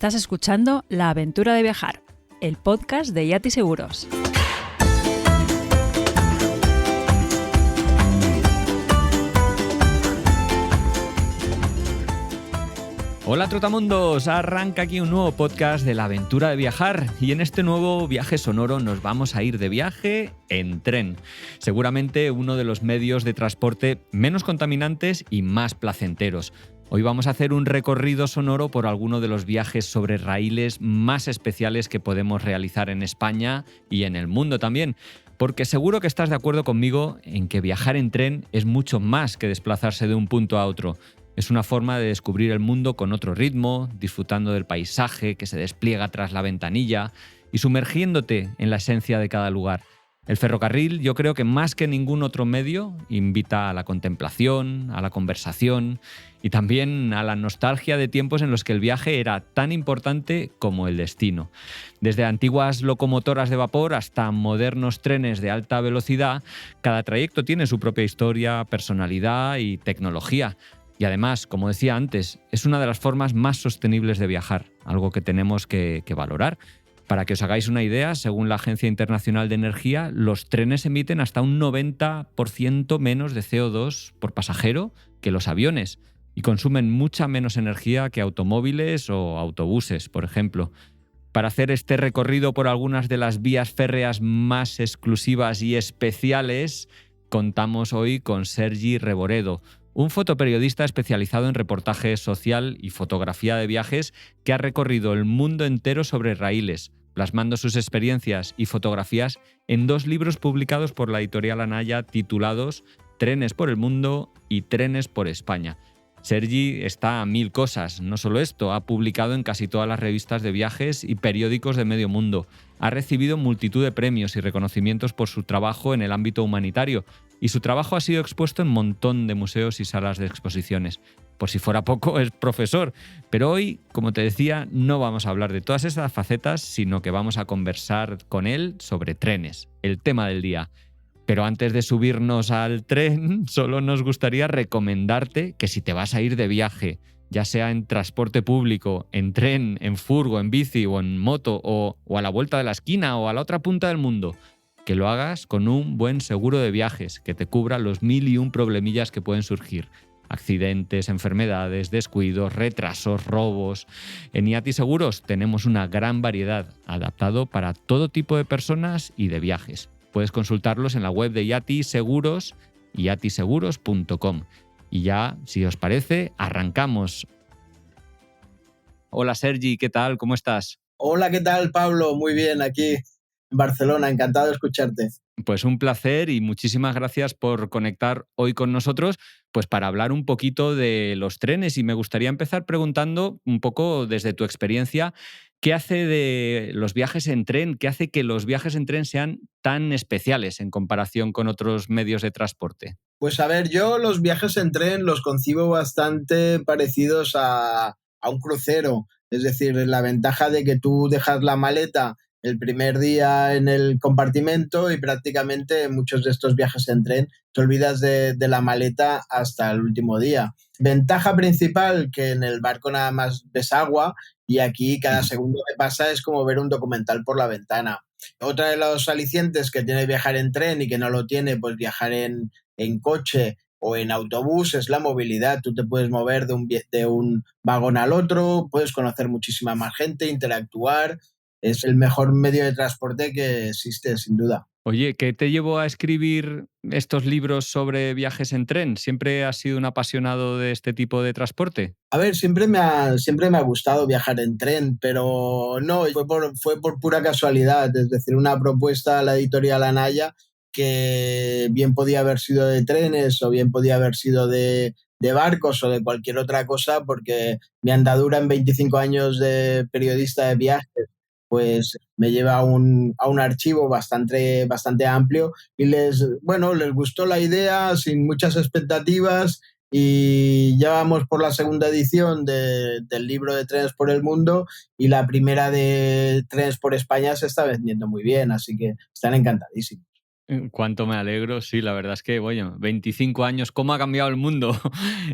Estás escuchando La aventura de viajar, el podcast de Yati Seguros. Hola trotamundos, arranca aquí un nuevo podcast de La aventura de viajar y en este nuevo viaje sonoro nos vamos a ir de viaje en tren. Seguramente uno de los medios de transporte menos contaminantes y más placenteros. Hoy vamos a hacer un recorrido sonoro por alguno de los viajes sobre raíles más especiales que podemos realizar en España y en el mundo también. Porque seguro que estás de acuerdo conmigo en que viajar en tren es mucho más que desplazarse de un punto a otro. Es una forma de descubrir el mundo con otro ritmo, disfrutando del paisaje que se despliega tras la ventanilla y sumergiéndote en la esencia de cada lugar. El ferrocarril, yo creo que más que ningún otro medio, invita a la contemplación, a la conversación y también a la nostalgia de tiempos en los que el viaje era tan importante como el destino. Desde antiguas locomotoras de vapor hasta modernos trenes de alta velocidad, cada trayecto tiene su propia historia, personalidad y tecnología. Y además, como decía antes, es una de las formas más sostenibles de viajar, algo que tenemos que valorar. Para que os hagáis una idea, según la Agencia Internacional de Energía, los trenes emiten hasta un 90% menos de CO2 por pasajero que los aviones y consumen mucha menos energía que automóviles o autobuses, por ejemplo. Para hacer este recorrido por algunas de las vías férreas más exclusivas y especiales, contamos hoy con Sergi Reboredo, un fotoperiodista especializado en reportaje social y fotografía de viajes que ha recorrido el mundo entero sobre raíles, plasmando sus experiencias y fotografías en 2 libros publicados por la editorial Anaya titulados Trenes por el Mundo y Trenes por España. Sergi está a 1000 cosas, no solo esto, ha publicado en casi todas las revistas de viajes y periódicos de medio mundo. Ha recibido multitud de premios y reconocimientos por su trabajo en el ámbito humanitario y su trabajo ha sido expuesto en un montón de museos y salas de exposiciones. Por si fuera poco, es profesor. Pero hoy, como te decía, no vamos a hablar de todas esas facetas, sino que vamos a conversar con él sobre trenes, el tema del día. Pero antes de subirnos al tren, solo nos gustaría recomendarte que si te vas a ir de viaje, ya sea en transporte público, en tren, en furgo, en bici o en moto o a la vuelta de la esquina o a la otra punta del mundo, que lo hagas con un buen seguro de viajes que te cubra los 1001 problemillas que pueden surgir. Accidentes, enfermedades, descuidos, retrasos, robos. En Yati Seguros tenemos una gran variedad, adaptado para todo tipo de personas y de viajes. Puedes consultarlos en la web de Yati Seguros, yatiseguros.com. Y ya, si os parece, arrancamos. Hola Sergi, ¿qué tal? ¿Cómo estás? Hola, ¿qué tal, Pablo? Muy bien, aquí en Barcelona, encantado de escucharte. Pues un placer y muchísimas gracias por conectar hoy con nosotros, pues para hablar un poquito de los trenes. Y me gustaría empezar preguntando un poco desde tu experiencia, ¿qué hace de los viajes en tren, qué hace que los viajes en tren sean tan especiales en comparación con otros medios de transporte? Pues a ver, yo los viajes en tren los concibo bastante parecidos a un crucero. Es decir, la ventaja de que tú dejas la maleta el primer día en el compartimento y prácticamente en muchos de estos viajes en tren te olvidas de la maleta hasta el último día. Ventaja principal, que en el barco nada más ves agua y aquí cada segundo que pasa es como ver un documental por la ventana. Otra de los alicientes que tiene viajar en tren y que no lo tiene, pues viajar en coche o en autobús es la movilidad. Tú te puedes mover de un vagón al otro, puedes conocer muchísima más gente, interactuar. Es el mejor medio de transporte que existe, sin duda. Oye, ¿qué te llevó a escribir estos libros sobre viajes en tren? ¿Siempre has sido un apasionado de este tipo de transporte? A ver, siempre me ha gustado viajar en tren, pero no, fue por pura casualidad. Es decir, una propuesta a la editorial Anaya que bien podía haber sido de trenes o bien podía haber sido de barcos o de cualquier otra cosa, porque mi andadura en 25 años de periodista de viajes pues me lleva a un archivo bastante amplio y les gustó la idea sin muchas expectativas y ya vamos por la segunda edición del libro de Trenes por el Mundo y la primera de Trenes por España se está vendiendo muy bien, así que están encantadísimos. Cuánto me alegro. Sí, la verdad es que, bueno, 25 años, ¿cómo ha cambiado el mundo?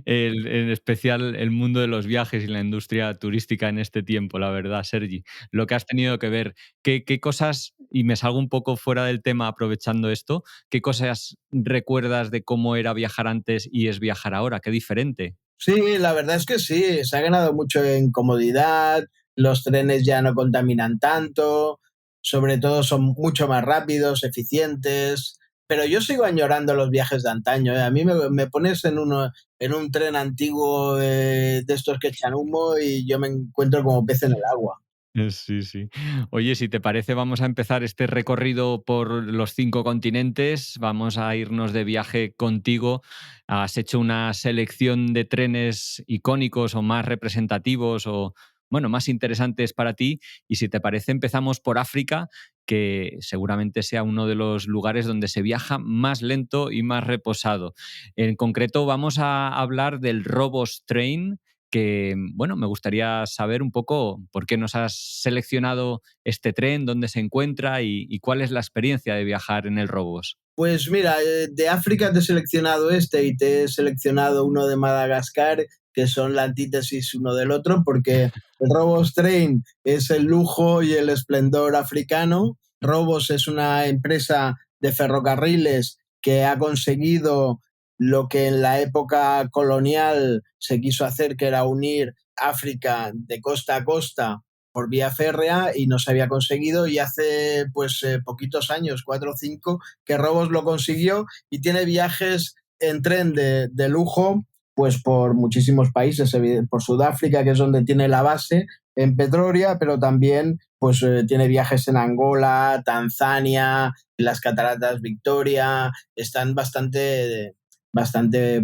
En especial el mundo de los viajes y la industria turística en este tiempo, la verdad, Sergi. Lo que has tenido que ver, ¿qué cosas, y me salgo un poco fuera del tema aprovechando esto, qué cosas recuerdas de cómo era viajar antes y es viajar ahora? Qué diferente. Sí, la verdad es que sí, se ha ganado mucho en comodidad, los trenes ya no contaminan tanto, sobre todo son mucho más rápidos, eficientes, pero yo sigo añorando los viajes de antaño, ¿eh? A mí me pones en un tren antiguo de estos que echan humo y yo me encuentro como pez en el agua. Sí, sí. Oye, si te parece, vamos a empezar este recorrido por los 5 continentes. Vamos a irnos de viaje contigo. Has hecho una selección de trenes icónicos o más representativos o, bueno, más interesantes para ti. Y si te parece, empezamos por África, que seguramente sea uno de los lugares donde se viaja más lento y más reposado. En concreto, vamos a hablar del Robos Train, que, bueno, me gustaría saber un poco por qué nos has seleccionado este tren, dónde se encuentra y cuál es la experiencia de viajar en el Robos. Pues mira, de África te he seleccionado este y te he seleccionado uno de Madagascar, que son la antítesis uno del otro, porque el Robos Train es el lujo y el esplendor africano. Robos es una empresa de ferrocarriles que ha conseguido lo que en la época colonial se quiso hacer, que era unir África de costa a costa por vía férrea y no se había conseguido y hace pues poquitos años, 4 o 5, que Robos lo consiguió y tiene viajes en tren de lujo pues por muchísimos países, por Sudáfrica, que es donde tiene la base, en Pretoria, pero también pues tiene viajes en Angola, Tanzania, las Cataratas Victoria, están bastante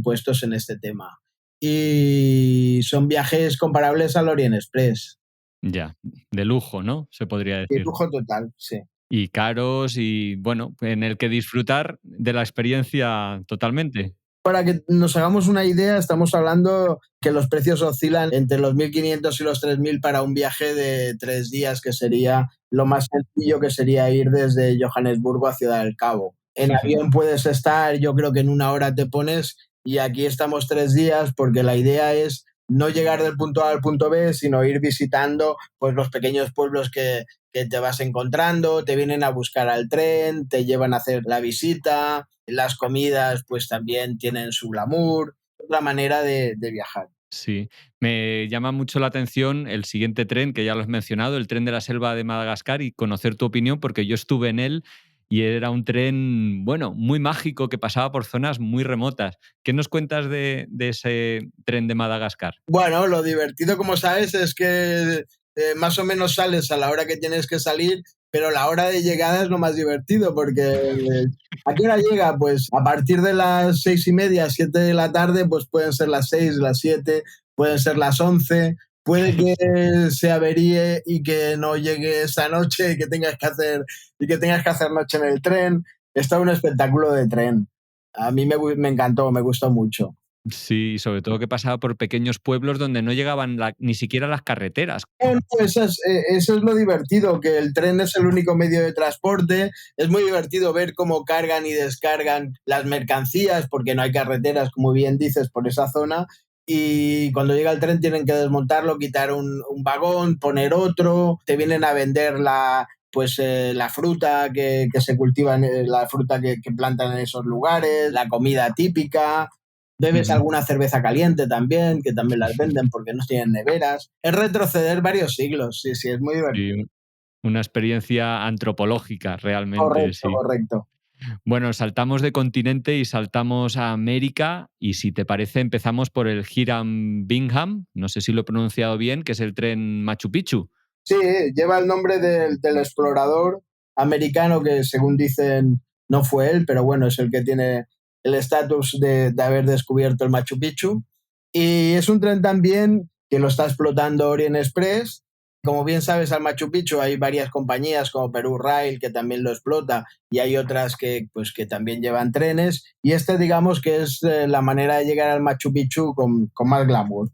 puestos en este tema. Y son viajes comparables al Orient Express. Ya, de lujo, ¿no? Se podría De decir. lujo total, sí. Y caros y, bueno, en el que disfrutar de la experiencia totalmente. Para que nos hagamos una idea, estamos hablando que los precios oscilan entre los 1.500 y los 3.000 para un viaje de 3 días, que sería lo más sencillo, que sería ir desde Johannesburgo a Ciudad del Cabo. En avión puedes estar, yo creo que en una hora te pones, y aquí estamos 3 días porque la idea es no llegar del punto A al punto B, sino ir visitando pues, los pequeños pueblos que te vas encontrando, te vienen a buscar al tren, te llevan a hacer la visita, las comidas pues también tienen su glamour, otra manera de viajar. Sí, me llama mucho la atención el siguiente tren, que ya lo has mencionado, el tren de la selva de Madagascar, y conocer tu opinión, porque yo estuve en él y era un tren, bueno, muy mágico que pasaba por zonas muy remotas. ¿Qué nos cuentas de ese tren de Madagascar? Bueno, lo divertido, como sabes, es que más o menos sales a la hora que tienes que salir, pero la hora de llegada es lo más divertido, porque ¿a qué hora llega? Pues a partir de las 6:30, 7 de la tarde, pues pueden ser las 6, las 7, pueden ser las 11, puede que se averíe y que no llegue esa noche y que tengas que hacer noche en el tren. Está un espectáculo de tren. A mí me encantó, me gustó mucho. Sí, sobre todo que pasaba por pequeños pueblos donde no llegaban ni siquiera las carreteras. No, eso es lo divertido, que el tren es el único medio de transporte. Es muy divertido ver cómo cargan y descargan las mercancías, porque no hay carreteras, como bien dices, por esa zona. Y cuando llega el tren tienen que desmontarlo, quitar un vagón, poner otro. Te vienen a vender la fruta que se cultiva, la fruta que plantan en esos lugares, la comida típica. Bebes Ujú. alguna cerveza caliente también, que también las venden porque no tienen neveras. Es retroceder varios siglos, sí, sí, es muy divertido. Sí, una experiencia antropológica realmente, Correcto, sí. correcto. Bueno, saltamos de continente y saltamos a América y si te parece empezamos por el Hiram Bingham, no sé si lo he pronunciado bien, que es el tren Machu Picchu. Sí, lleva el nombre del explorador americano que, según dicen, no fue él, pero bueno, es el que tiene el estatus de haber descubierto el Machu Picchu. Y es un tren también que lo está explotando Orient Express. Como bien sabes, al Machu Picchu hay varias compañías como Perú Rail que también lo explota y hay otras que también llevan trenes. Y este, digamos que es la manera de llegar al Machu Picchu con más glamour.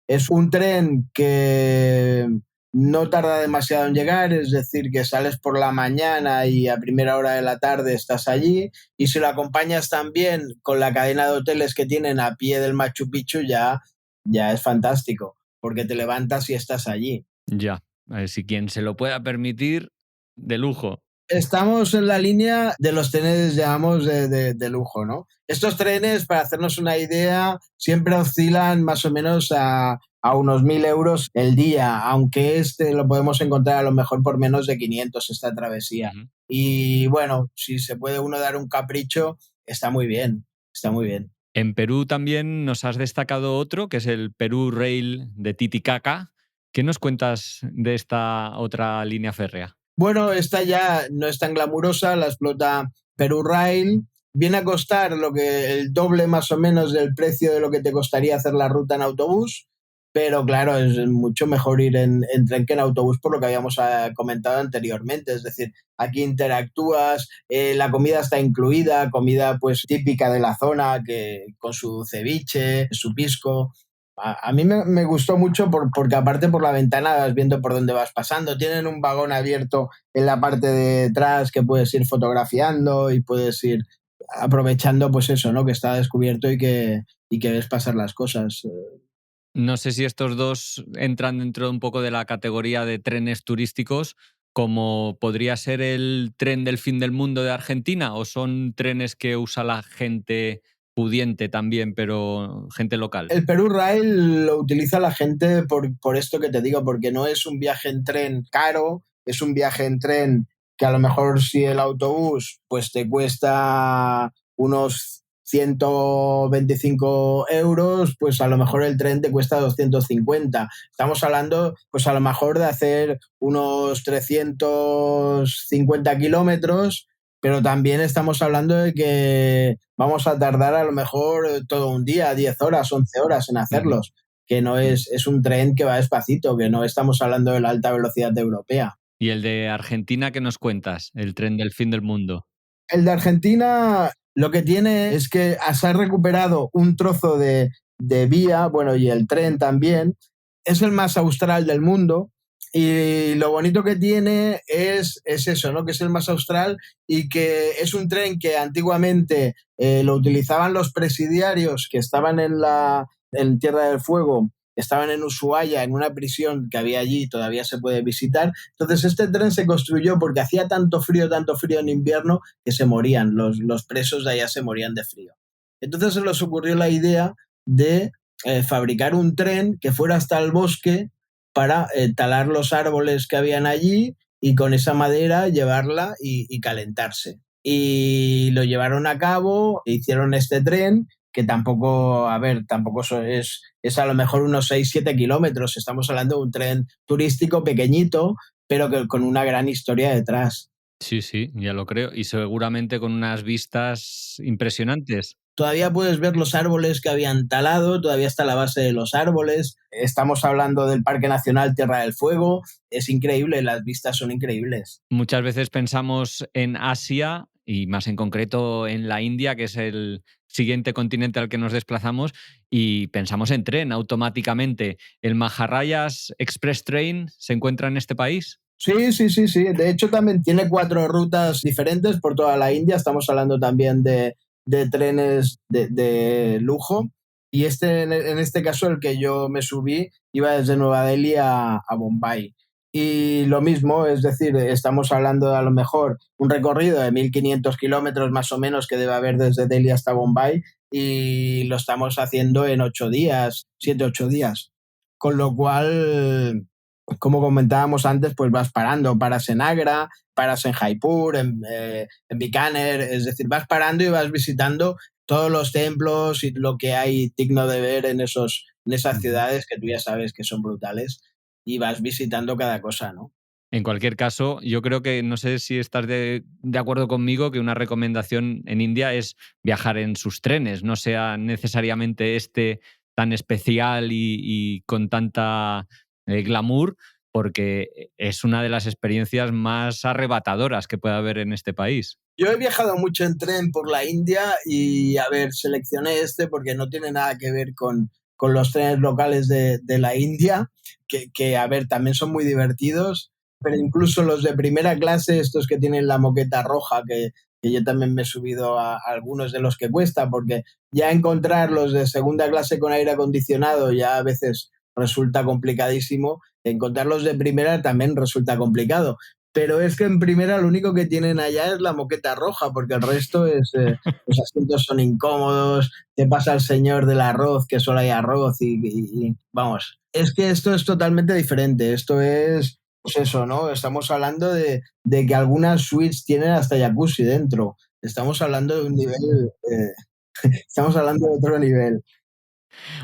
Es un tren que no tarda demasiado en llegar, es decir, que sales por la mañana y a primera hora de la tarde estás allí, y si lo acompañas también con la cadena de hoteles que tienen a pie del Machu Picchu, ya es fantástico, porque te levantas y estás allí. Ya, si quien se lo pueda permitir, de lujo. Estamos en la línea de los trenes, llamamos, de lujo, ¿no? Estos trenes, para hacernos una idea, siempre oscilan más o menos a unos 1.000 € el día, aunque este lo podemos encontrar a lo mejor por menos de 500 esta travesía. Ujú. Y bueno, si se puede uno dar un capricho, está muy bien, está muy bien. En Perú también nos has destacado otro, que es el Perú Rail de Titicaca. ¿Qué nos cuentas de esta otra línea férrea? Bueno, esta ya no es tan glamurosa, la explota Perú Rail. Viene a costar el doble más o menos del precio de lo que te costaría hacer la ruta en autobús, pero claro, es mucho mejor ir en tren que en autobús por lo que habíamos comentado anteriormente. Es decir, aquí interactúas, la comida está incluida, comida pues típica de la zona, que con su ceviche, su pisco. A mí me gustó mucho porque aparte por la ventana vas viendo por dónde vas pasando. Tienen un vagón abierto en la parte de atrás que puedes ir fotografiando y puedes ir aprovechando pues eso, ¿no? Que está descubierto y que ves pasar las cosas. No sé si estos dos entran dentro de un poco de la categoría de trenes turísticos, como podría ser el tren del fin del mundo de Argentina, o son trenes que usa la gente pudiente también, pero gente local. El Perú Rail lo utiliza la gente por esto que te digo, porque no es un viaje en tren caro, es un viaje en tren que a lo mejor si el autobús pues te cuesta unos 125 €, pues a lo mejor el tren te cuesta 250. Estamos hablando pues a lo mejor de hacer unos 350 kilómetros, pero también estamos hablando de que vamos a tardar a lo mejor todo un día, 10 horas, 11 horas en Ujú. hacerlos, que no Mm. es un tren que va despacito, que no estamos hablando de la alta velocidad europea. ¿Y el de Argentina qué nos cuentas? El tren del fin del mundo. El de Argentina lo que tiene es que se ha recuperado un trozo de vía, bueno, y el tren también. Es el más austral del mundo y lo bonito que tiene es eso, ¿no? Que es el más austral y que es un tren que antiguamente lo utilizaban los presidiarios que estaban en Tierra del Fuego, estaban en Ushuaia, en una prisión que había allí, todavía se puede visitar. Entonces este tren se construyó porque hacía tanto frío en invierno que se morían, los presos de allá se morían de frío. Entonces se les ocurrió la idea de fabricar un tren que fuera hasta el bosque para talar los árboles que habían allí y con esa madera llevarla y calentarse. Y lo llevaron a cabo, hicieron este tren que tampoco, a ver, tampoco es a lo mejor unos 6 7 kilómetros. Estamos hablando de un tren turístico pequeñito, pero que con una gran historia detrás. Sí, sí, ya lo creo. Y seguramente con unas vistas impresionantes. Todavía puedes ver los árboles que habían talado, todavía está la base de los árboles. Estamos hablando del Parque Nacional Tierra del Fuego. Es increíble, las vistas son increíbles. Muchas veces pensamos en Asia y más en concreto en la India, que es el siguiente continente al que nos desplazamos, y pensamos en tren automáticamente. ¿El Maharayas Express Train se encuentra en este país? Sí, sí, sí, sí. De hecho, también tiene 4 rutas diferentes por toda la India. Estamos hablando también de trenes de lujo. Y en este caso, el que yo me subí, iba desde Nueva Delhi a Bombay. Y lo mismo, es decir, estamos hablando de a lo mejor un recorrido de 1.500 kilómetros más o menos que debe haber desde Delhi hasta Bombay y lo estamos haciendo en 8 días, 7 8 días. Con lo cual, como comentábamos antes, pues vas parando, paras en Agra, paras en Jaipur, en Bikaner, es decir, vas parando y vas visitando todos los templos y lo que hay digno de ver en esas Ujú. ciudades que tú ya sabes que son brutales y vas visitando cada cosa, ¿no? En cualquier caso, yo creo que no sé si estás de acuerdo conmigo que una recomendación en India es viajar en sus trenes, no sea necesariamente este tan especial y con tanta glamour, porque es una de las experiencias más arrebatadoras que puede haber en este país. Yo he viajado mucho en tren por la India y, a ver, seleccioné este porque no tiene nada que ver con con los trenes locales de la India, que, a ver, también son muy divertidos, pero incluso los de primera clase, estos que tienen la moqueta roja, que yo también me he subido a algunos de los que cuesta, porque ya encontrar los de segunda clase con aire acondicionado ya a veces resulta complicadísimo, encontrar los de primera también resulta complicado. Pero es que en primera lo único que tienen allá es la moqueta roja, porque el resto es, los asientos son incómodos, te pasa el señor del arroz, que solo hay arroz y vamos. Es que esto es totalmente diferente, esto es, pues eso, ¿no? Estamos hablando de que algunas suites tienen hasta jacuzzi dentro. Estamos hablando de un nivel, estamos hablando de otro nivel.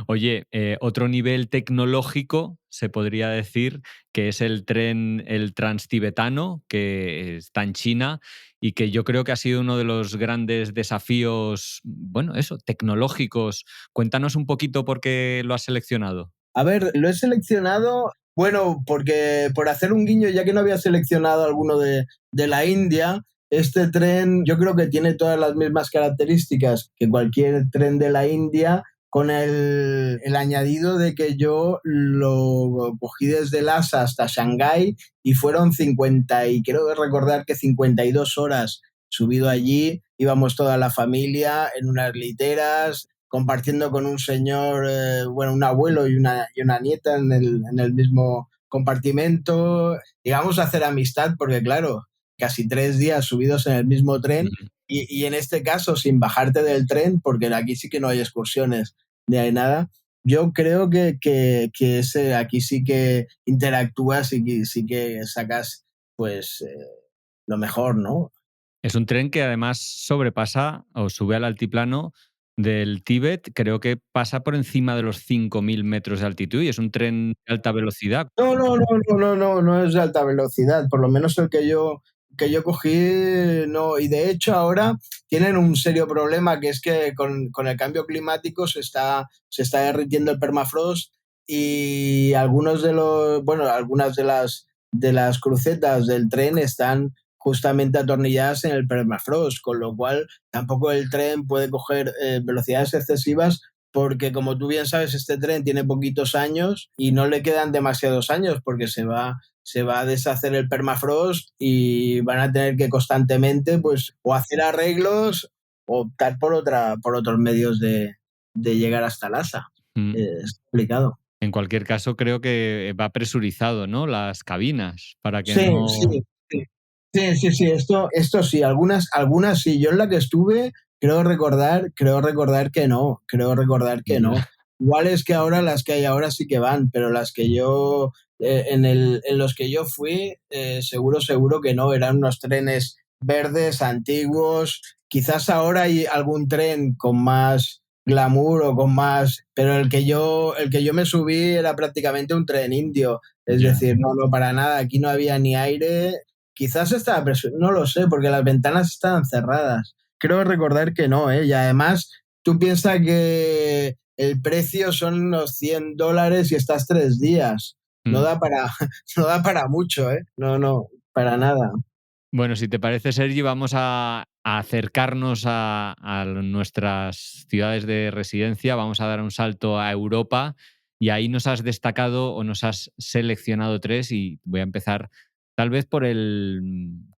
Oye, otro nivel tecnológico se podría decir que es el tren, el transtibetano, que está en China y que yo creo que ha sido uno de los grandes desafíos, bueno, eso, tecnológicos. Cuéntanos un poquito por qué lo has seleccionado. A ver, lo he seleccionado, bueno, porque por hacer un guiño, ya que no había seleccionado alguno de la India, este tren yo creo que tiene todas las mismas características que cualquier tren de la India, con el añadido de que yo lo cogí desde Lhasa hasta Shanghái y fueron 50 y quiero recordar que 52 horas subido allí, íbamos toda la familia en unas literas, compartiendo con un señor, bueno, un abuelo y una nieta en el mismo compartimento. Llegamos a hacer amistad porque, claro, casi 3 días subidos en el mismo tren Ujú. y en este caso sin bajarte del tren, porque aquí sí que no hay excursiones ni hay nada. Yo creo que ese, aquí sí que interactúas y que sí que sacas pues lo mejor, ¿no? Es un tren que además sobrepasa o sube al altiplano del Tíbet, creo que pasa por encima de los 5.000 metros de altitud y es un tren de alta velocidad. No, no, no, no, no, no, no es de alta velocidad, por lo menos el que yo cogí, no. Y de hecho ahora tienen un serio problema, que es que con el cambio climático se está derritiendo el permafrost y algunos de los, bueno, algunas de las crucetas del tren están justamente atornilladas en el permafrost, con lo cual tampoco el tren puede coger velocidades excesivas porque como tú bien sabes, este tren tiene poquitos años y no le quedan demasiados años porque se va a deshacer el permafrost y van a tener que constantemente pues o hacer arreglos o optar por otros medios de llegar hasta Lhasa. Mm. Es complicado. En cualquier caso, creo que va presurizado, ¿no? Las cabinas, para que Sí, no. sí, sí. Sí, sí, sí, esto sí, algunas sí. Yo en la que estuve, creo recordar que no, creo recordar que Ya. no. Igual es que ahora las que hay ahora sí que van, pero las que yo, en los que yo fui, seguro que no, eran unos trenes verdes, antiguos. Quizás ahora hay algún tren con más glamour o con más, pero el que yo me subí era prácticamente un tren indio. Es Ya. decir, no, no, para nada, aquí no había ni aire. Quizás estaba no lo sé, porque las ventanas estaban cerradas. Creo recordar que no, ¿eh? Y además, tú piensas que el precio son unos $100 y estás 3 días. No Mm. da para, no da para mucho, ¿eh? No, no, para nada. Bueno, si te parece, Sergi, vamos a acercarnos a nuestras ciudades de residencia, vamos a dar un salto a Europa y ahí nos has destacado o nos has seleccionado tres y voy a empezar tal vez por el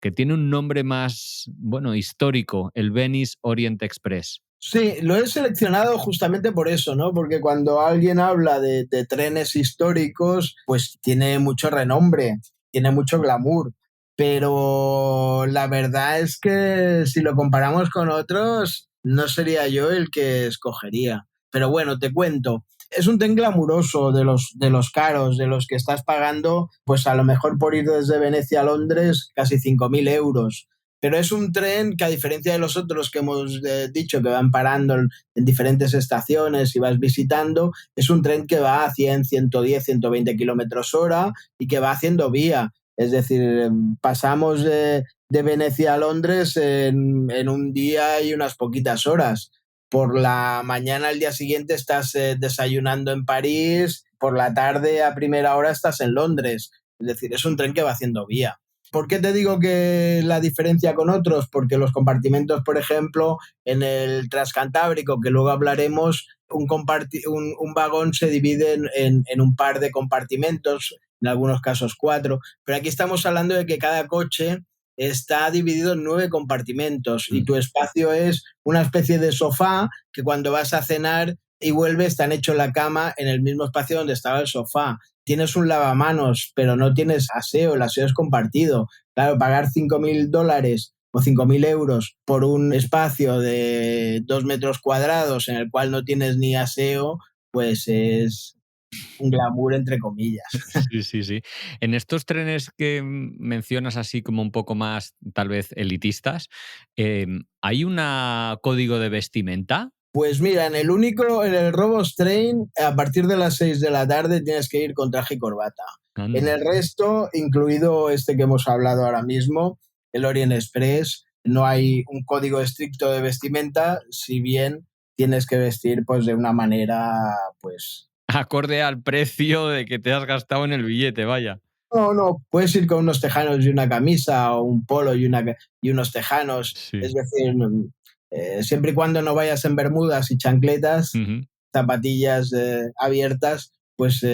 que tiene un nombre más, bueno, histórico, el Venice Orient Express. Sí, lo he seleccionado justamente por eso, ¿no? Porque cuando alguien habla de trenes históricos, pues tiene mucho renombre, tiene mucho glamour, pero la verdad es que si lo comparamos con otros, no sería yo el que escogería. Pero bueno, te cuento, es un tren glamuroso de los caros, de los que estás pagando, pues a lo mejor por ir desde Venecia a Londres, casi 5.000 euros. Pero es un tren que, a diferencia de los otros que hemos dicho, que van parando en diferentes estaciones y vas visitando, es un tren que va a 100, 110, 120 kilómetros hora y que va haciendo vía. Es decir, pasamos de Venecia a Londres en un día y unas poquitas horas. Por la mañana, al día siguiente, estás desayunando en París, por la tarde, a primera hora, estás en Londres. Es decir, es un tren que va haciendo vía. ¿Por qué te digo que la diferencia con otros? Porque los compartimentos, por ejemplo, en el Transcantábrico, que luego hablaremos, un vagón se divide en un par de compartimentos, en algunos casos 4, pero aquí estamos hablando de que cada coche está dividido en 9 compartimentos y tu espacio es una especie de sofá que cuando vas a cenar y vuelves te han hecho la cama en el mismo espacio donde estaba el sofá. Tienes un lavamanos, pero no tienes aseo, el aseo es compartido. Claro, pagar $5.000 o 5.000 euros por un espacio de 2 metros cuadrados en el cual no tienes ni aseo, pues es un glamour entre comillas. Sí, sí, sí. En estos trenes que mencionas así como un poco más, tal vez, elitistas, ¿hay un código de vestimenta? Pues mira, en el Robos Train, a partir de las 6 de la tarde tienes que ir con traje y corbata. En Anda. el resto, incluido este que hemos hablado ahora mismo, el Orient Express, no hay un código estricto de vestimenta, si bien tienes que vestir pues de una manera, pues... Acorde al precio de que te has gastado en el billete, vaya. No, puedes ir con unos tejanos y una camisa o un polo y unos tejanos, Sí. es decir, siempre y cuando no vayas en bermudas y chancletas, Ujú. zapatillas abiertas, pues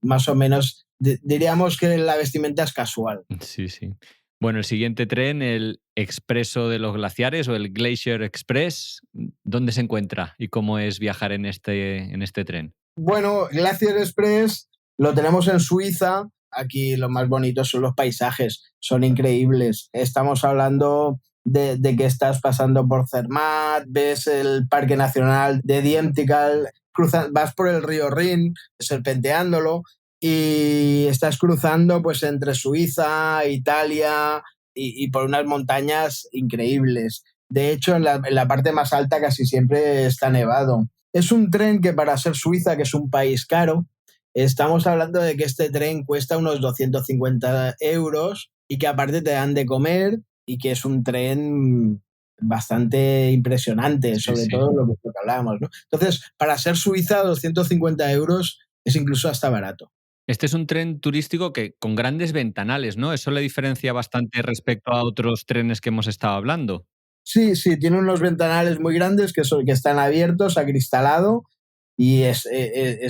más o menos diríamos que la vestimenta es casual. Sí, sí. Bueno, el siguiente tren, el Expreso de los Glaciares o el Glacier Express, ¿dónde se encuentra y cómo es viajar en este tren? Bueno, Glacier Express lo tenemos en Suiza. Aquí lo más bonito son los paisajes, son increíbles. Estamos hablando de que estás pasando por Zermatt, ves el Parque Nacional de Diemtical, vas por el río Rin, serpenteándolo, y estás cruzando pues entre Suiza, Italia y por unas montañas increíbles. De hecho, en la parte más alta casi siempre está nevado. Es un tren que para ser Suiza, que es un país caro, estamos hablando de que este tren cuesta unos 250 euros y que aparte te dan de comer y que es un tren bastante impresionante, Sí, sobre sí. todo lo que hablábamos, ¿no? Entonces, para ser Suiza, 250 euros es incluso hasta barato. Este es un tren turístico que con grandes ventanales, ¿no? Eso le diferencia bastante respecto a otros trenes que hemos estado hablando. Sí, sí, tiene unos ventanales muy grandes que están abiertos, acristalado, y es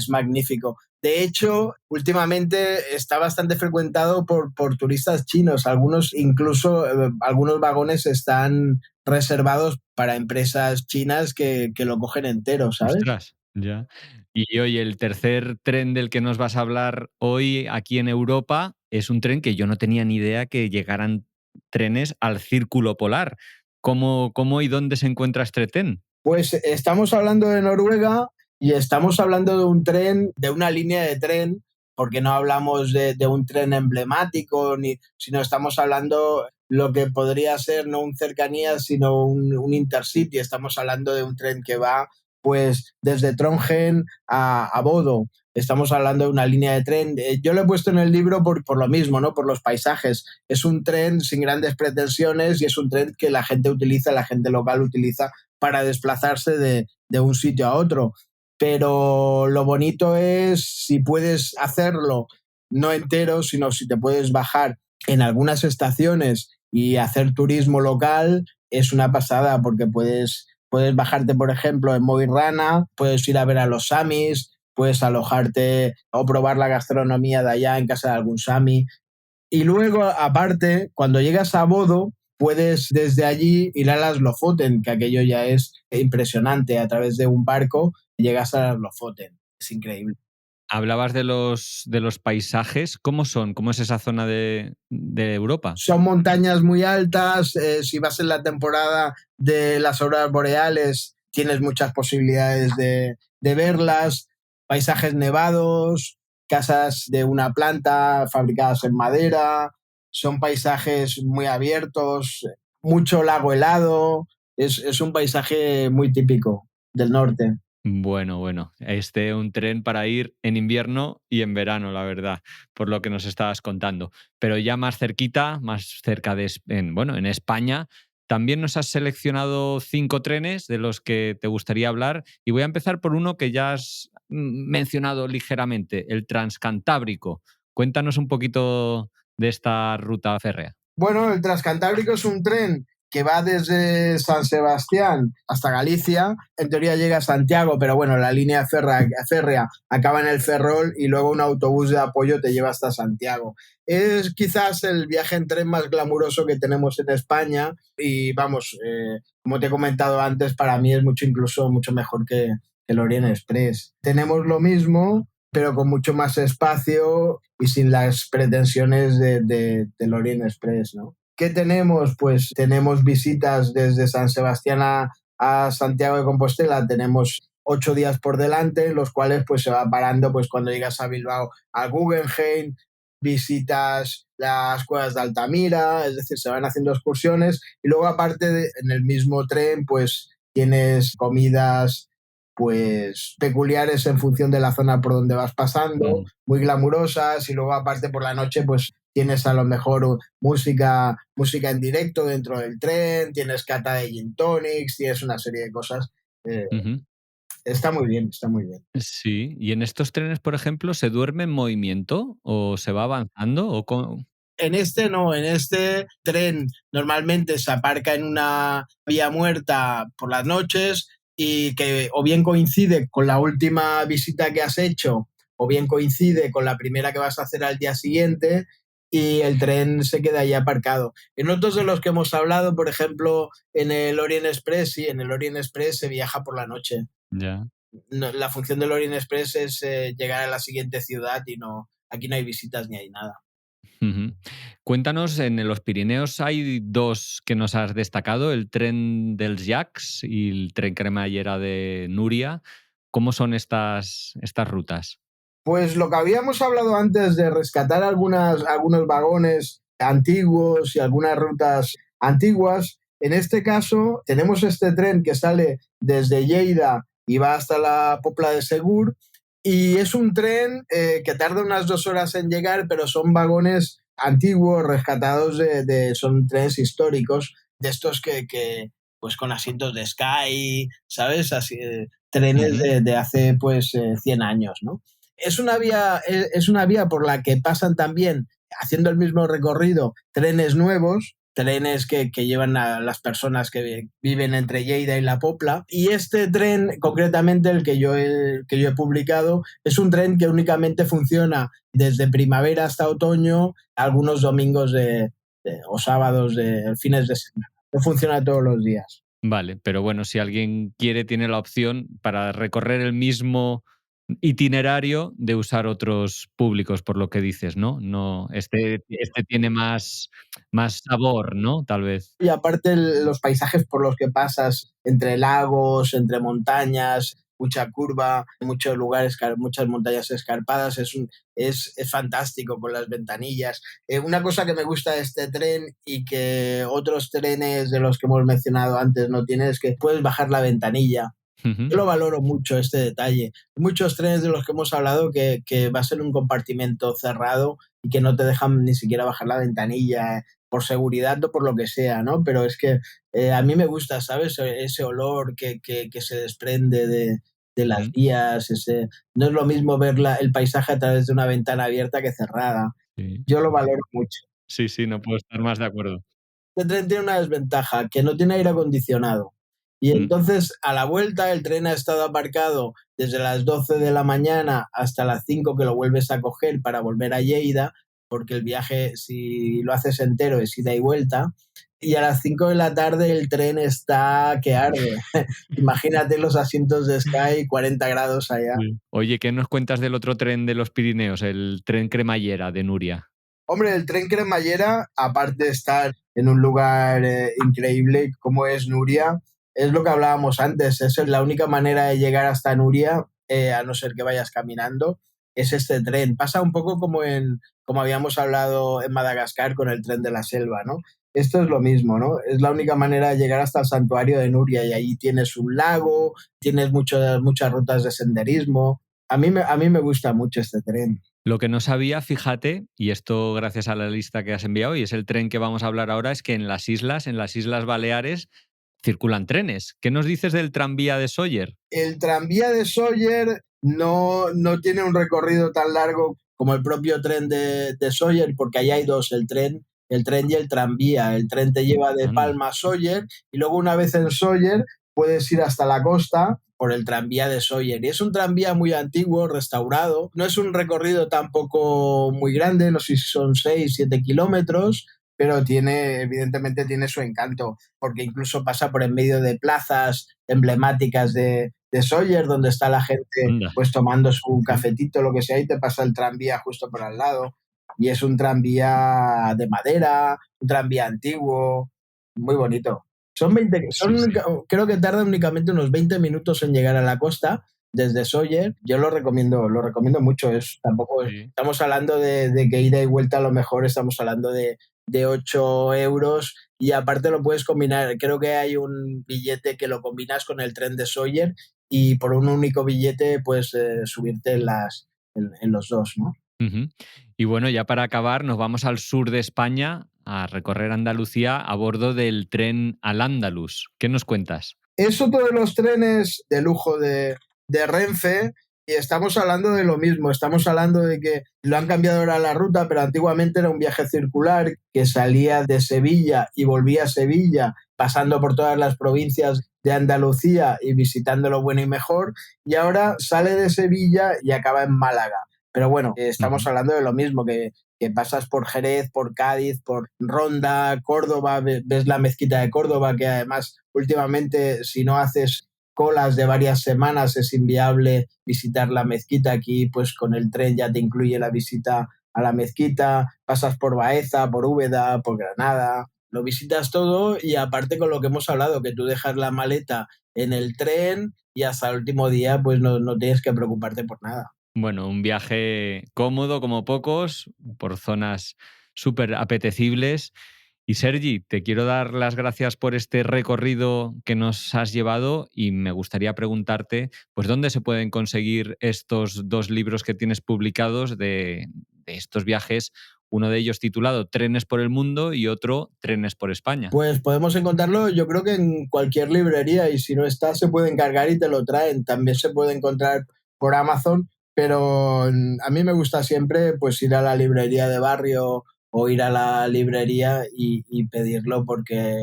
magnífico. De hecho, últimamente está bastante frecuentado por turistas chinos. Algunos, incluso, algunos vagones están reservados para empresas chinas que lo cogen entero, ¿sabes? Ostras, ya. Y oye, el tercer tren del que nos vas a hablar hoy aquí en Europa es un tren que yo no tenía ni idea que llegaran trenes al Círculo Polar. ¿Cómo y dónde se encuentra este tren? Pues estamos hablando de Noruega y estamos hablando de un tren, de una línea de tren, porque no hablamos de un tren emblemático, sino estamos hablando lo que podría ser no un cercanías, sino un intercity. Estamos hablando de un tren que va pues desde Trondheim a Bodo. Estamos hablando de una línea de tren. Yo lo he puesto en el libro por lo mismo, ¿no? Por los paisajes. Es un tren sin grandes pretensiones y es un tren que la gente utiliza, la gente local utiliza para desplazarse de un sitio a otro. Pero lo bonito es si puedes hacerlo no entero, sino si te puedes bajar en algunas estaciones y hacer turismo local, es una pasada porque puedes bajarte, por ejemplo, en Mo i Rana, puedes ir a ver a los samis, puedes alojarte o probar la gastronomía de allá en casa de algún sami. Y luego, aparte, cuando llegas a Bodo, puedes desde allí ir a las Lofoten, que aquello ya es impresionante. A través de un barco llegas a las Lofoten. Es increíble. Hablabas de los paisajes. ¿Cómo son? ¿Cómo es esa zona de Europa? Son montañas muy altas. Si vas en la temporada de las auroras boreales, tienes muchas posibilidades de verlas. Paisajes nevados, casas de una planta fabricadas en madera. Son paisajes muy abiertos, mucho lago helado. Es un paisaje muy típico del norte. Bueno, bueno, un tren para ir en invierno y en verano, la verdad, por lo que nos estabas contando. Pero ya más cerquita, más cerca bueno, en España, también nos has seleccionado 5 trenes de los que te gustaría hablar y voy a empezar por uno que ya has mencionado ligeramente, el Transcantábrico. Cuéntanos un poquito de esta ruta férrea. Bueno, el Transcantábrico es un tren que va desde San Sebastián hasta Galicia. En teoría llega a Santiago, pero bueno, la línea férrea acaba en el Ferrol y luego un autobús de apoyo te lleva hasta Santiago. Es quizás el viaje en tren más glamuroso que tenemos en España y vamos, como te he comentado antes, para mí es incluso mucho mejor que el Orient Express. Tenemos lo mismo, pero con mucho más espacio y sin las pretensiones del Orient Express, ¿no? ¿Qué tenemos? Pues tenemos visitas desde San Sebastián a Santiago de Compostela, tenemos 8 días por delante, los cuales pues se va parando pues cuando llegas a Bilbao al Guggenheim, visitas las cuevas de Altamira, es decir, se van haciendo excursiones y luego aparte en el mismo tren pues tienes comidas pues peculiares en función de la zona por donde vas pasando, muy glamurosas y luego aparte por la noche pues tienes a lo mejor música en directo dentro del tren, tienes cata de gin tonics, tienes una serie de cosas. Eh, Ujú. Está muy bien, está muy bien. Sí, y en estos trenes, por ejemplo, ¿se duerme en movimiento o se va avanzando? En este no, en este tren normalmente se aparca en una vía muerta por las noches y que o bien coincide con la última visita que has hecho o bien coincide con la primera que vas a hacer al día siguiente y el tren se queda ahí aparcado. En otros de los que hemos hablado, por ejemplo, en el Orient Express, sí, en el Orient Express se viaja por la noche. Ya. No, la función del Orient Express es llegar a la siguiente ciudad y no, aquí no hay visitas ni hay nada. Ujú. Cuéntanos, en los Pirineos hay dos que nos has destacado, el tren dels Llacs y el tren cremallera de Núria. ¿Cómo son estas rutas? Pues lo que habíamos hablado antes de rescatar algunos vagones antiguos y algunas rutas antiguas, en este caso tenemos este tren que sale desde Lleida y va hasta la Popla de Segur y es un tren que tarda unas 2 horas en llegar, pero son vagones antiguos, rescatados son trenes históricos, de estos pues con asientos de Sky, ¿sabes? Así, trenes Ujú. de hace pues 100 años, ¿no? Es una vía por la que pasan también, haciendo el mismo recorrido, trenes nuevos, trenes que llevan a las personas que viven entre Lleida y La Popla. Y este tren, concretamente el que yo he publicado, es un tren que únicamente funciona desde primavera hasta otoño, algunos domingos o sábados de fines de semana. No funciona todos los días. Vale, pero bueno, si alguien quiere, tiene la opción para recorrer el mismo itinerario de usar otros públicos, por lo que dices, ¿no? No, este tiene más sabor, ¿no? Tal vez. Y aparte los paisajes por los que pasas, entre lagos, entre montañas, mucha curva, muchos lugares, muchas montañas escarpadas, es fantástico con las ventanillas. Una cosa que me gusta de este tren y que otros trenes de los que hemos mencionado antes no tienen es que puedes bajar la ventanilla. Ujú. Yo lo valoro mucho este detalle. Muchos trenes de los que hemos hablado que vas en un compartimento cerrado y que no te dejan ni siquiera bajar la ventanilla por seguridad o por lo que sea, ¿no? Pero es que a mí me gusta, ¿sabes? Ese olor que se desprende de las Ujú. vías, no es lo mismo ver el paisaje a través de una ventana abierta que cerrada. Sí. Yo lo valoro mucho. Sí, sí, no puedo estar más de acuerdo. Este tren tiene una desventaja, que no tiene aire acondicionado. Y Mm. entonces, a la vuelta, el tren ha estado aparcado desde las 12 de la mañana hasta las 5 que lo vuelves a coger para volver a Lleida, porque el viaje, si lo haces entero, es ida y vuelta. Y a las 5 de la tarde el tren está que arde. Imagínate los asientos de Sky, 40 grados allá. Sí. Oye, ¿qué nos cuentas del otro tren de los Pirineos, el tren cremallera de Núria? Hombre, el tren cremallera, aparte de estar en un lugar increíble como es Nuria, es lo que hablábamos antes, es la única manera de llegar hasta Nuria, a no ser que vayas caminando, es este tren. Pasa un poco como habíamos hablado en Madagascar con el tren de la selva, ¿no? Esto es lo mismo, ¿no? Es la única manera de llegar hasta el santuario de Nuria y ahí tienes un lago, tienes muchas rutas de senderismo. A mí me gusta mucho este tren. Lo que no sabía, fíjate, y esto gracias a la lista que has enviado, y es el tren que vamos a hablar ahora, es que en las Islas Baleares, circulan trenes. ¿Qué nos dices del tranvía de Sóller? El tranvía de Sóller no tiene un recorrido tan largo como el propio tren de Sóller, porque ahí hay dos, el tren el tren y el tranvía. El tren te lleva de Palma a Sóller y luego una vez en Sóller puedes ir hasta la costa por el tranvía de Sóller. Y es un tranvía muy antiguo, restaurado. No es un recorrido tampoco muy grande, no sé si son 6-7 kilómetros, pero evidentemente tiene su encanto, porque incluso pasa por en medio de plazas emblemáticas de Sóller, donde está la gente pues tomando su cafetito, lo que sea, y te pasa el tranvía justo por al lado. Y es un tranvía de madera, un tranvía antiguo, muy bonito. Creo que tarda únicamente unos 20 minutos en llegar a la costa desde Sóller. Yo lo recomiendo mucho. Estamos hablando de que ida y vuelta a lo mejor estamos hablando de 8 euros y aparte lo puedes combinar. Creo que hay un billete que lo combinas con el tren de Sóller y por un único billete puedes subirte en los dos, ¿no? Uh-huh. Y bueno, ya para acabar, nos vamos al sur de España a recorrer Andalucía a bordo del tren Al-Ándalus. ¿Qué nos cuentas? Es otro de los trenes de lujo de Renfe y estamos hablando de lo mismo. Estamos hablando de que lo han cambiado ahora la ruta, pero antiguamente era un viaje circular que salía de Sevilla y volvía a Sevilla, pasando por todas las provincias de Andalucía y visitando lo bueno y mejor. Y ahora sale de Sevilla y acaba en Málaga. Pero bueno, estamos hablando de lo mismo, que pasas por Jerez, por Cádiz, por Ronda, Córdoba, ves la mezquita de Córdoba, que además últimamente si no haces colas de varias semanas es inviable visitar la mezquita. Aquí pues con el tren ya te incluye la visita a la mezquita, pasas por Baeza, por Úbeda, por Granada, lo visitas todo y aparte con lo que hemos hablado, que tú dejas la maleta en el tren y hasta el último día pues no tienes que preocuparte por nada. Bueno, un viaje cómodo como pocos, por zonas súper apetecibles. Y Sergi, te quiero dar las gracias por este recorrido que nos has llevado y me gustaría preguntarte, pues, ¿dónde se pueden conseguir estos 2 libros que tienes publicados de estos viajes? Uno de ellos titulado Trenes por el Mundo y otro Trenes por España. Pues podemos encontrarlo yo creo que en cualquier librería y si no está se puede encargar y te lo traen. También se puede encontrar por Amazon, pero a mí me gusta siempre pues ir a la librería de barrio o ir a la librería y pedirlo porque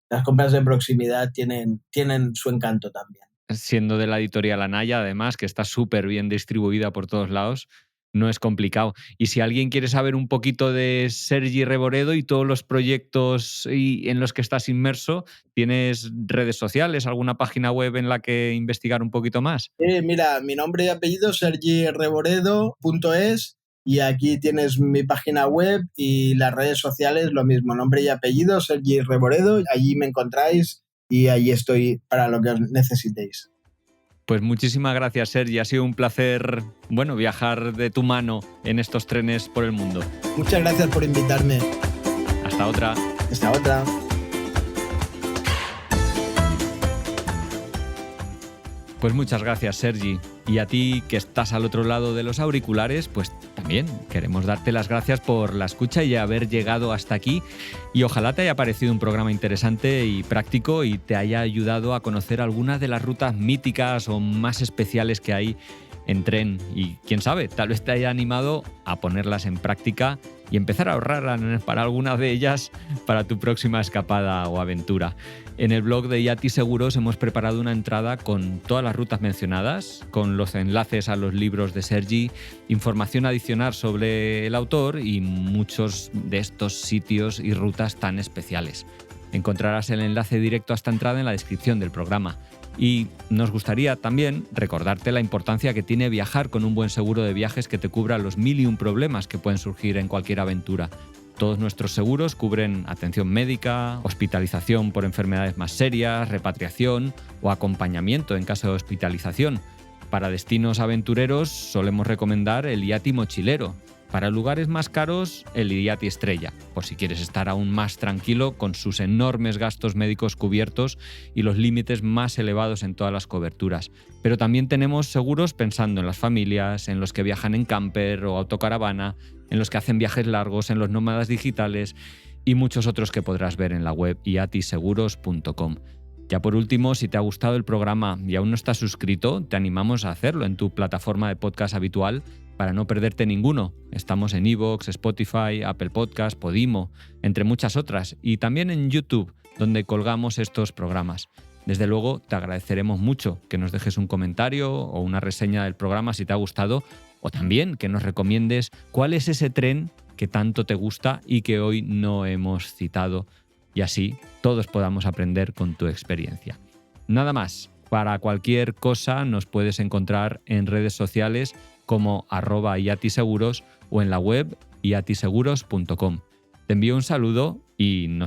las compras de proximidad tienen su encanto también. Siendo de la editorial Anaya, además, que está súper bien distribuida por todos lados, no es complicado. Y si alguien quiere saber un poquito de Sergi Reboredo y todos los proyectos en los que estás inmerso, ¿tienes redes sociales, alguna página web en la que investigar un poquito más? Mira, mi nombre y apellido sergireboredo.es y aquí tienes mi página web y las redes sociales lo mismo, nombre y apellido Sergi Reboredo, allí me encontráis y allí estoy para lo que os necesitéis. Pues muchísimas gracias, Sergi. Ha sido un placer, viajar de tu mano en estos trenes por el mundo. Muchas gracias por invitarme. Hasta otra. Hasta otra. Pues muchas gracias, Sergi. Y a ti que estás al otro lado de los auriculares, pues también queremos darte las gracias por la escucha y haber llegado hasta aquí. Y ojalá te haya parecido un programa interesante y práctico y te haya ayudado a conocer algunas de las rutas míticas o más especiales que hay en tren. Y quién sabe, tal vez te haya animado a ponerlas en práctica y empezar a ahorrar para alguna de ellas para tu próxima escapada o aventura. En el blog de Yati Seguros hemos preparado una entrada con todas las rutas mencionadas, con los enlaces a los libros de Sergi, información adicional sobre el autor y muchos de estos sitios y rutas tan especiales. Encontrarás el enlace directo a esta entrada en la descripción del programa. Y nos gustaría también recordarte la importancia que tiene viajar con un buen seguro de viajes que te cubra los 1001 problemas que pueden surgir en cualquier aventura. Todos nuestros seguros cubren atención médica, hospitalización por enfermedades más serias, repatriación o acompañamiento en caso de hospitalización. Para destinos aventureros solemos recomendar el Yati Mochilero. Para lugares más caros, el Yati Estrella, por si quieres estar aún más tranquilo con sus enormes gastos médicos cubiertos y los límites más elevados en todas las coberturas. Pero también tenemos seguros pensando en las familias, en los que viajan en camper o autocaravana, en los que hacen viajes largos, en los nómadas digitales y muchos otros que podrás ver en la web yatiseguros.com. Ya por último, si te ha gustado el programa y aún no estás suscrito, te animamos a hacerlo en tu plataforma de podcast habitual para no perderte ninguno. Estamos en iVoox, Spotify, Apple Podcast, Podimo, entre muchas otras, y también en YouTube, donde colgamos estos programas. Desde luego, te agradeceremos mucho que nos dejes un comentario o una reseña del programa si te ha gustado, o también que nos recomiendes cuál es ese tren que tanto te gusta y que hoy no hemos citado, y así todos podamos aprender con tu experiencia. Nada más, para cualquier cosa nos puedes encontrar en redes sociales como @yatiseguros o en la web yatiseguros.com. Te envío un saludo y nos